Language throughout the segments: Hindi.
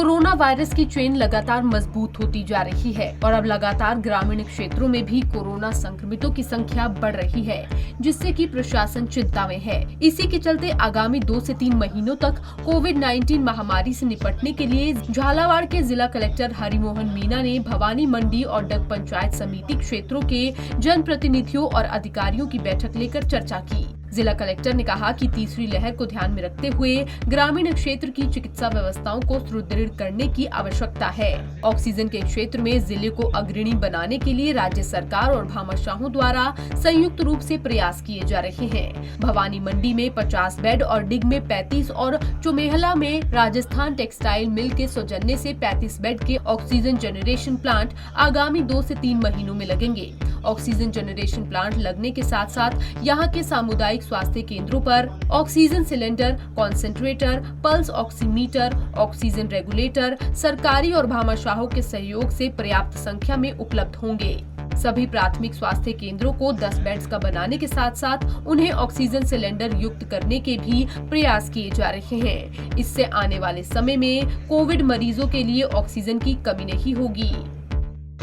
कोरोना वायरस की चेन लगातार मजबूत होती जा रही है और अब लगातार ग्रामीण क्षेत्रों में भी कोरोना संक्रमितों की संख्या बढ़ रही है, जिससे कि प्रशासन चिंता में है। इसी के चलते आगामी 2 से 3 महीनों तक कोविड-19 महामारी से निपटने के लिए झालावाड़ के जिला कलेक्टर हरिमोहन मीना ने भवानी मंडी और डग पंचायत समिति क्षेत्रों के जनप्रतिनिधियों और अधिकारियों की बैठक लेकर चर्चा की। जिला कलेक्टर ने कहा कि तीसरी लहर को ध्यान में रखते हुए ग्रामीण क्षेत्र की चिकित्सा व्यवस्थाओं को सुदृढ़ करने की आवश्यकता है। ऑक्सीजन के क्षेत्र में जिले को अग्रणी बनाने के लिए राज्य सरकार और भामाशाहों द्वारा संयुक्त रूप से प्रयास किए जा रहे हैं। भवानी मंडी में 50 बेड और डिग में 35 और चुमेहला में राजस्थान टेक्सटाइल मिल के सौजन्य से 35 बेड के ऑक्सीजन जनरेशन प्लांट आगामी 2 से 3 महीनों में लगेंगे। ऑक्सीजन जनरेशन प्लांट लगने के साथ साथ यहाँ के सामुदायिक स्वास्थ्य केंद्रों पर oxygen cylinder, concentrator, pulse oximeter, oxygen regulator सरकारी और भामाशाहों के सहयोग से पर्याप्त संख्या में उपलब्ध होंगे। सभी प्राथमिक स्वास्थ्य केंद्रों को 10 बेड्स का बनाने के साथ साथ उन्हें ऑक्सीजन सिलेंडर युक्त करने के भी प्रयास किए जा रहे हैं। इससे आने वाले समय में कोविड मरीजों के लिए ऑक्सीजन की कमी नहीं होगी।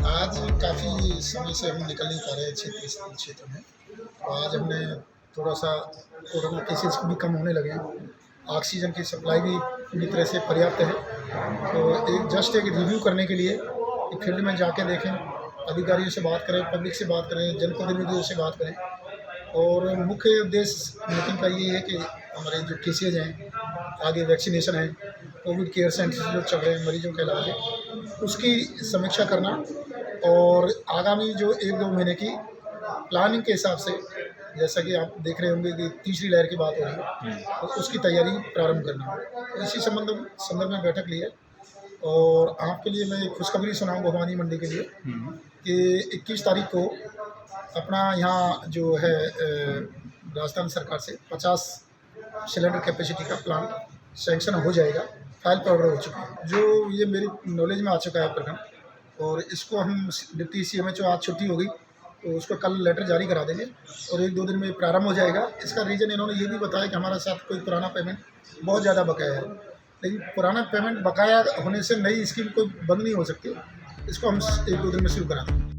आज काफ़ी समय से हम निकल नहीं पा रहे क्षेत्र में। आज हमने थोड़ा सा कोरोना केसेस भी कम होने लगे हैं। ऑक्सीजन की सप्लाई भी पूरी तरह से पर्याप्त है। तो एक रिव्यू करने के लिए एक फील्ड में जाके देखें, अधिकारियों से बात करें, पब्लिक से बात करें, जनप्रतिनिधियों से बात करें। और मुख्य उद्देश्य मीटिंग का ये है कि हमारे जो केसेज हैं, आगे वैक्सीनेशन है, कोविड केयर सेंटर जो चल रहे हैं मरीजों के इलाज है, उसकी समीक्षा करना और आगामी जो 1-2 महीने की प्लानिंग के हिसाब से, जैसा कि आप देख रहे होंगे कि तीसरी लहर की बात हो रही है, तो उसकी तैयारी प्रारंभ करना। तो इसी संदर्भ में बैठक ली है। और आपके लिए मैं एक खुशखबरी सुनाऊँ भवानी मंडी के लिए कि 21 तारीख को अपना यहाँ जो है राजस्थान सरकार से 50 सिलेंडर कैपेसिटी का प्लांट सैंक्शन हो जाएगा। फाइल पाउडर हो चुका है, जो ये मेरी नॉलेज में आ चुका है प्रखंड, और इसको हम डिप्टी CMHO आज छुट्टी होगी तो उसको कल लेटर जारी करा देंगे और 1-2 दिन में प्रारंभ हो जाएगा। इसका रीज़न इन्होंने ये भी बताया कि हमारे साथ कोई पुराना पेमेंट बहुत ज़्यादा बकाया है, लेकिन पुराना पेमेंट बकाया होने से नई स्कीम कोई बंद नहीं हो सकती। इसको हम 1-2 दिन में शुरू करा देंगे।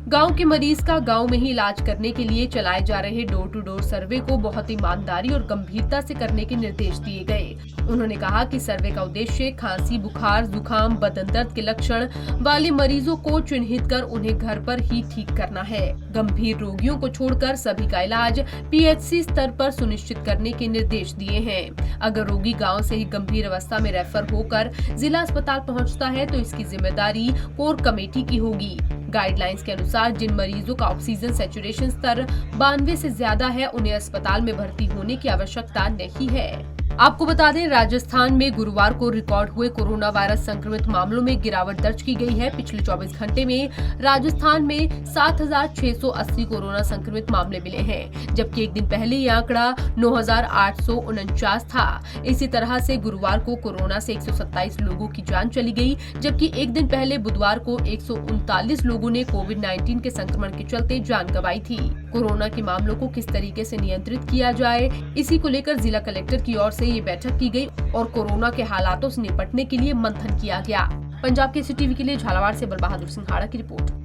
गांव के मरीज का गांव में ही इलाज करने के लिए चलाए जा रहे डोर टू डोर सर्वे को बहुत ईमानदारी और गंभीरता से करने के निर्देश दिए गए। उन्होंने कहा कि सर्वे का उद्देश्य खांसी, बुखार, जुकाम, बदन दर्द के लक्षण वाले मरीजों को चिन्हित कर उन्हें घर पर ही ठीक करना है। गंभीर रोगियों को छोड़कर सभी का इलाज PHC स्तर पर सुनिश्चित करने के निर्देश दिए हैं। अगर रोगी गाँव से ही गंभीर अवस्था में रेफर होकर जिला अस्पताल पहुँचता है तो इसकी जिम्मेदारी कोर कमेटी की होगी। गाइडलाइंस के अनुसार जिन मरीजों का ऑक्सीजन सैचुरेशन स्तर 92 से ज्यादा है, उन्हें अस्पताल में भर्ती होने की आवश्यकता नहीं है। आपको बता दें, राजस्थान में गुरुवार को रिकॉर्ड हुए कोरोना वायरस संक्रमित मामलों में गिरावट दर्ज की गई है। पिछले 24 घंटे में राजस्थान में 7,680 कोरोना संक्रमित मामले मिले हैं, जबकि एक दिन पहले ये आंकड़ा 9,849 था। इसी तरह से गुरुवार को कोरोना से 127 लोगों की जान चली गई, जबकि एक दिन पहले बुधवार को 139 लोगों ने कोविड-19 के संक्रमण के चलते जान गंवाई थी। कोरोना के मामलों को किस तरीके से नियंत्रित किया जाए, इसी को लेकर जिला कलेक्टर की ओर से ये बैठक की गई और कोरोना के हालातों से निपटने के लिए मंथन किया गया। पंजाब केसरी टीवी के लिए झालावाड़ से बलबहादुर सिंघाड़ा की रिपोर्ट।